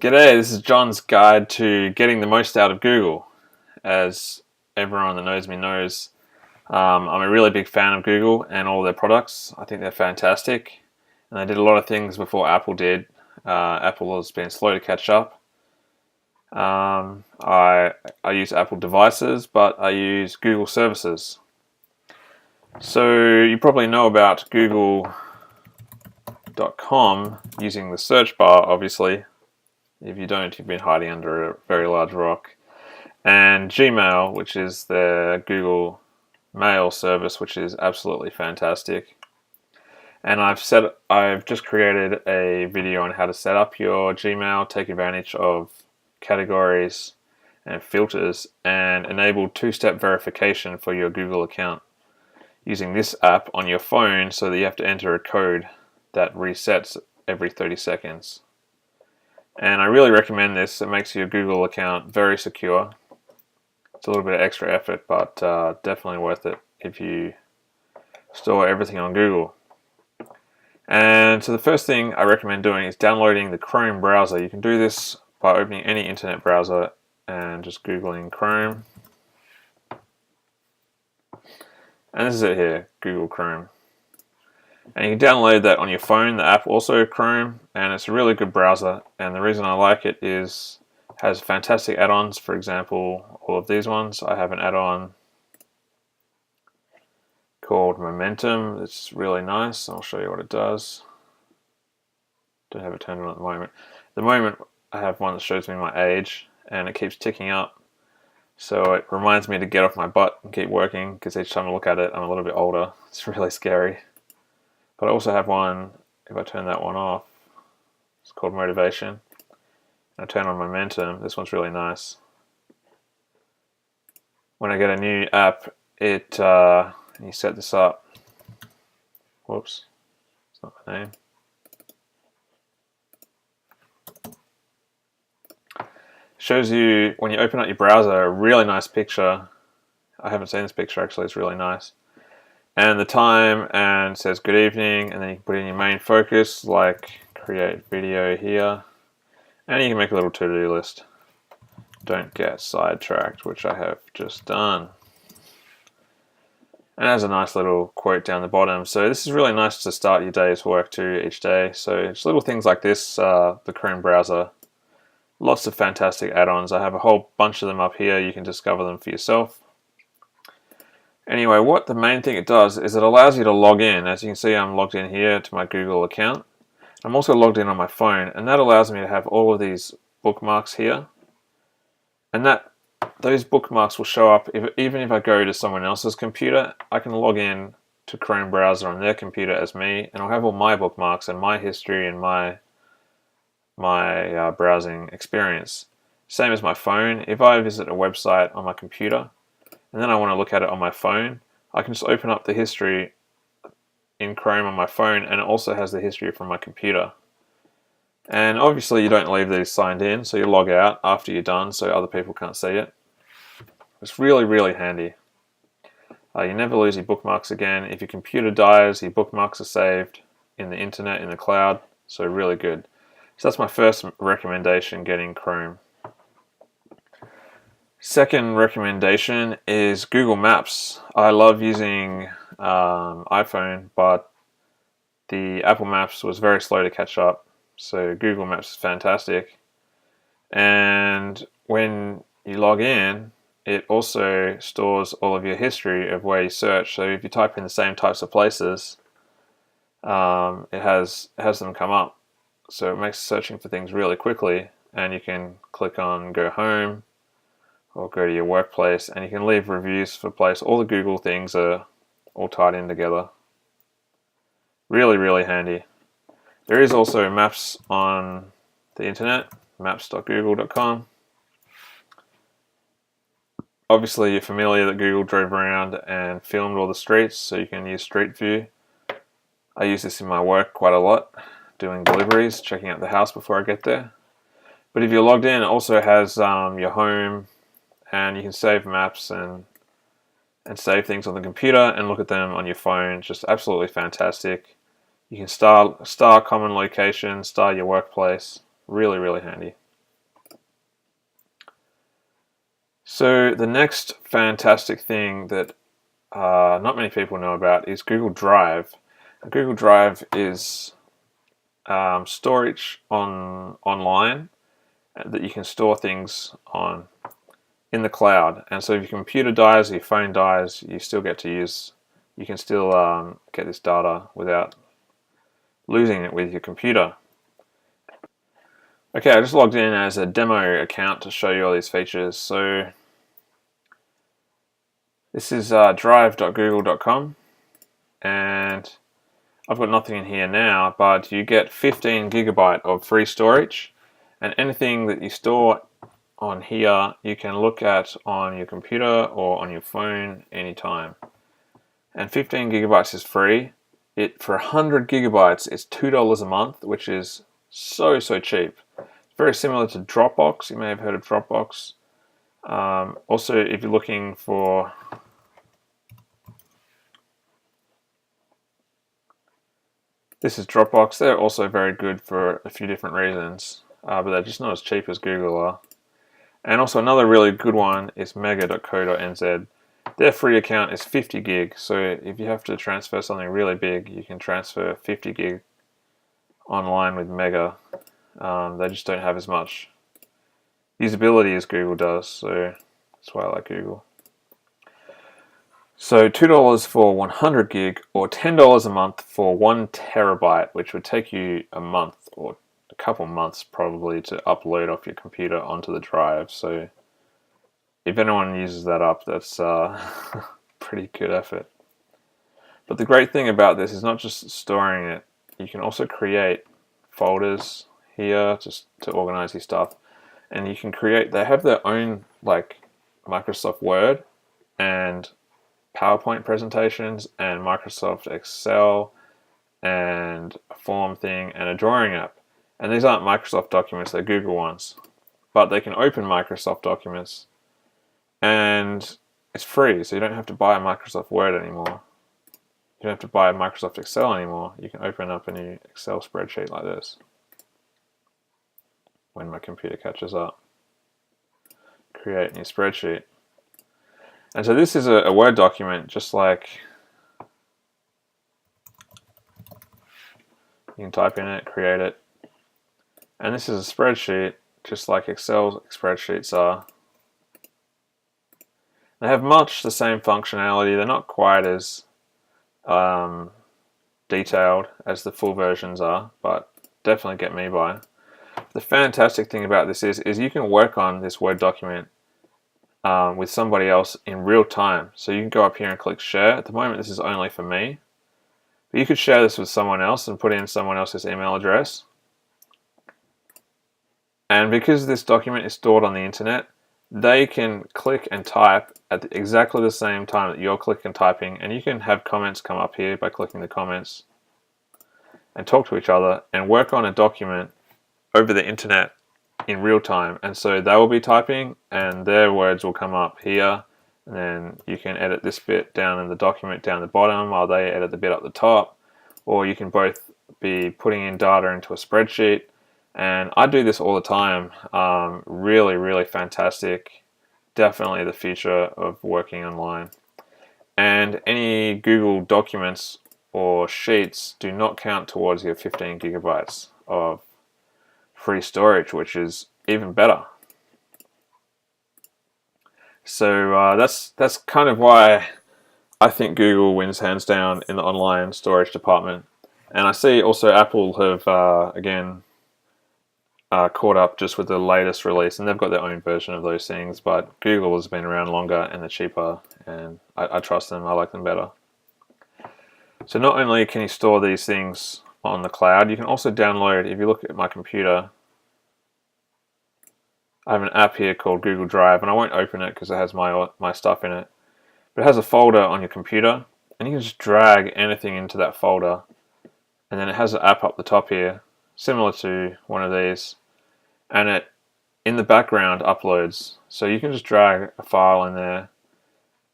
G'day, this is John's guide to getting the most out of Google. As everyone that knows me knows, I'm a really big fan of Google and all their products. I think they're fantastic, and they did a lot of things before Apple did. Apple has been slow to catch up. I use Apple devices, but I use Google services. So you probably know about Google.com using the search bar, obviously. If you don't, you've been hiding under a very large rock. And Gmail, which is the Google Mail service, which is absolutely fantastic. And I've just created a video on how to set up your Gmail, take advantage of categories and filters, and enable two-step verification for your Google account using this app on your phone, so that you have to enter a code that resets every 30 seconds. And I really recommend this. It makes your Google account very secure. It's a little bit of extra effort, but definitely worth it if you store everything on Google. And so the first thing I recommend doing is downloading the Chrome browser. You can do this by opening any internet browser and just Googling Chrome. And this is it here, Google Chrome. And you can download that on your phone, the app also Chrome, and it's a really good browser. And the reason I like it is it has fantastic add-ons. For example, all of these ones. I have an add-on called Momentum. It's really nice. I'll show you what it does. Don't have it turned on at the moment. At the moment, I have one that shows me my age, and it keeps ticking up. So it reminds me to get off my butt and keep working, because each time I look at it, I'm a little bit older. It's really scary. But I also have one, if I turn that one off, it's called Motivation. And I turn on Momentum. This one's really nice. When I get a new app, you set this up. Whoops, it's not my name. Shows you, when you open up your browser, a really nice picture. I haven't seen this picture actually, it's really nice. And the time, and says good evening, and then you can put in your main focus, like create video here, and you can make a little to-do list. Don't get sidetracked, which I have just done. And it has a nice little quote down the bottom. So this is really nice to start your day's work too each day. So just little things like this, the Chrome browser, lots of fantastic add-ons. I have a whole bunch of them up here. You can discover them for yourself. Anyway, what the main thing it does is it allows you to log in. As you can see, I'm logged in here to my Google account. I'm also logged in on my phone, and that allows me to have all of these bookmarks here. And those bookmarks will show up even if I go to someone else's computer. I can log in to Chrome browser on their computer as me, and I'll have all my bookmarks and my history and my browsing experience. Same as my phone. If I visit a website on my computer, and then I want to look at it on my phone, I can just open up the history in Chrome on my phone, and it also has the history from my computer. And obviously you don't leave these signed in, so you log out after you're done so other people can't see it. It's really, really handy. You never lose your bookmarks again. If your computer dies, your bookmarks are saved in the internet, in the cloud, so really good. So that's my first recommendation, getting Chrome. Second recommendation is Google Maps. I love using iPhone, but the Apple Maps was very slow to catch up. So Google Maps is fantastic. And when you log in, it also stores all of your history of where you search. So if you type in the same types of places, it has them come up. So it makes searching for things really quickly, and you can click on Go Home, or go to your workplace, and you can leave reviews for place. All the Google things are all tied in together. Really, really handy. There is also maps on the internet, maps.google.com. Obviously you're familiar that Google drove around and filmed all the streets, so you can use Street View. I use this in my work quite a lot, doing deliveries, checking out the house before I get there. But if you're logged in, it also has your home, and you can save maps and save things on the computer and look at them on your phone. Just absolutely fantastic. You can star common location, star your workplace. Really, really handy. So the next fantastic thing that not many people know about is Google Drive. Google Drive is storage online that you can store things on in the cloud. And so if your computer dies, or your phone dies, you still get to use. You can still get this data without losing it with your computer. Okay, I just logged in as a demo account to show you all these features. So this is drive.google.com, and I've got nothing in here now, but you get 15 gigabyte of free storage, and anything that you store on here you can look at on your computer or on your phone anytime. And 15 gigabytes is free. For 100 gigabytes it's $2 a month, which is so cheap. It's very similar to Dropbox. You may have heard of Dropbox. Also, if you're looking for this is Dropbox. They're also very good for a few different reasons, but they're just not as cheap as Google are. And also another really good one is mega.co.nz. Their free account is 50 gig, so if you have to transfer something really big, you can transfer 50 gig online with Mega. They just don't have as much usability as Google does, so that's why I like Google. So $2 for 100 gig, or $10 a month for 1 terabyte, which would take you a month or a couple months probably to upload off your computer onto the drive. So if anyone uses that up, that's pretty good effort. But the great thing about this is not just storing it. You can also create folders here just to organize your stuff. And you can create, they have their own like Microsoft Word and PowerPoint presentations and Microsoft Excel and a form thing and a drawing app. And these aren't Microsoft documents, they're Google ones. But they can open Microsoft documents, and it's free, so you don't have to buy a Microsoft Word anymore. You don't have to buy a Microsoft Excel anymore. You can open up a new Excel spreadsheet like this when my computer catches up. Create a new spreadsheet. And so this is a Word document, just like you can type in it, create it. And this is a spreadsheet, just like Excel spreadsheets are. They have much the same functionality. They're not quite as detailed as the full versions are, but definitely get me by. The fantastic thing about this is you can work on this Word document with somebody else in real time. So you can go up here and click share. At the moment this is only for me, but you could share this with someone else and put in someone else's email address. And because this document is stored on the internet, they can click and type at exactly the same time that you're clicking and typing, and you can have comments come up here by clicking the comments and talk to each other and work on a document over the internet in real time. And so they will be typing and their words will come up here, and then you can edit this bit down in the document down the bottom while they edit the bit up the top, or you can both be putting in data into a spreadsheet. And I do this all the time. Really fantastic. Definitely the future of working online. And any Google documents or sheets do not count towards your 15 gigabytes of free storage, which is even better. So that's kind of why I think Google wins hands down in the online storage department. And I see also Apple have again caught up just with the latest release, and they've got their own version of those things, but Google has been around longer and they're cheaper, and I trust them. I like them better. So not only can you store these things on the cloud, you can also download. If you look at my computer, I have an app here called Google Drive, and I won't open it because it has my stuff in it, but it has a folder on your computer, and you can just drag anything into that folder, and then it has an app up the top here similar to one of these, and it in the background uploads. So you can just drag a file in there,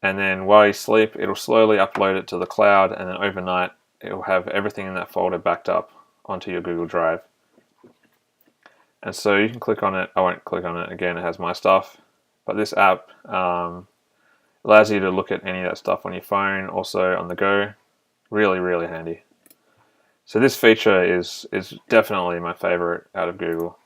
and then while you sleep it'll slowly upload it to the cloud, and then overnight it will have everything in that folder backed up onto your Google Drive. And so you can click on it. I won't click on it again, it has my stuff, but this app allows you to look at any of that stuff on your phone, also on the go. Really, really handy. So this feature is definitely my favorite out of Google.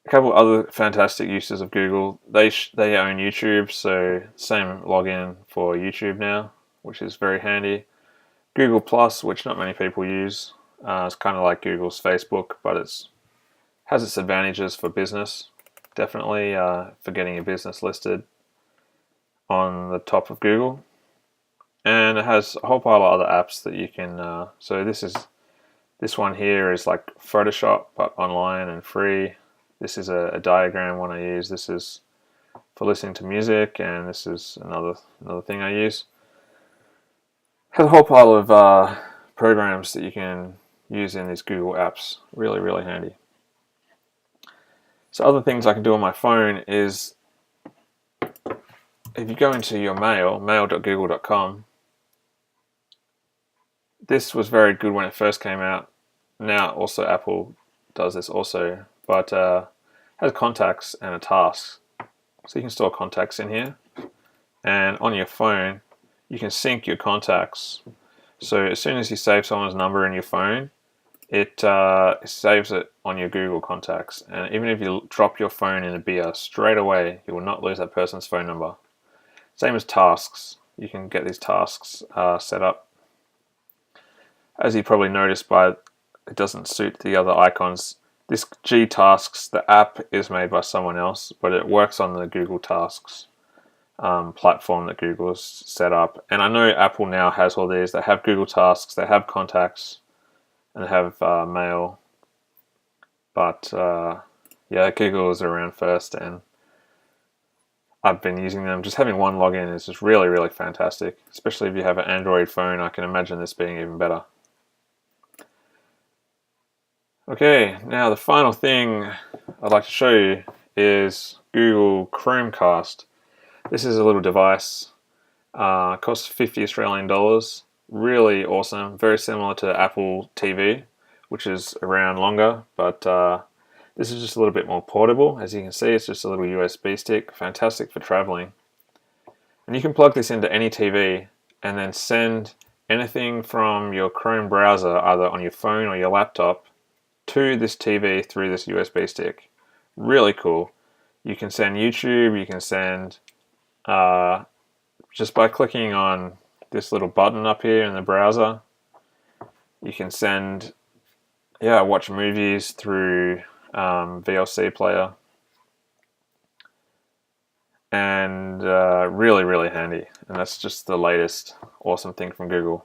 A couple other fantastic uses of Google. They own YouTube, so same login for YouTube now, which is very handy. Google Plus, which not many people use, it's kind of like Google's Facebook, but it's has its advantages for business. Definitely for getting your business listed on the top of Google. And it has a whole pile of other apps that you can. So this one here is like Photoshop, but online and free. This is a diagram one I use. This is for listening to music, and this is another thing I use. Has a whole pile of programs that you can use in these Google apps. Really, really handy. So other things I can do on my phone is, if you go into your mail, mail.google.com, this was very good when it first came out. Now also Apple does this also, but has contacts and a tasks. So you can store contacts in here, and on your phone you can sync your contacts. So as soon as you save someone's number in your phone, it saves it on your Google contacts, and even if you drop your phone in a beer, straight away you will not lose that person's phone number. Same as tasks. You can get these tasks set up. As you probably noticed, it doesn't suit the other icons. This G Tasks, the app, is made by someone else, but it works on the Google Tasks platform that Google's set up. And I know Apple now has all these. They have Google Tasks, they have Contacts, and they have Mail. But yeah, Google is around first, and I've been using them. Just having one login is just really, really fantastic. Especially if you have an Android phone, I can imagine this being even better. Okay, now the final thing I'd like to show you is Google Chromecast. This is a little device, costs 50 Australian dollars. Really awesome, very similar to Apple TV, which is around longer, but this is just a little bit more portable. As you can see, it's just a little USB stick, fantastic for traveling. And you can plug this into any TV and then send anything from your Chrome browser, either on your phone or your laptop, to this TV through this USB stick. Really cool. You can send YouTube, you can send, just by clicking on this little button up here in the browser, you can send, watch movies through VLC player. And really, really handy. And that's just the latest awesome thing from Google.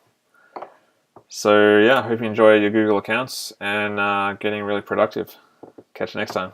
So yeah, I hope you enjoy your Google accounts and getting really productive. Catch you next time.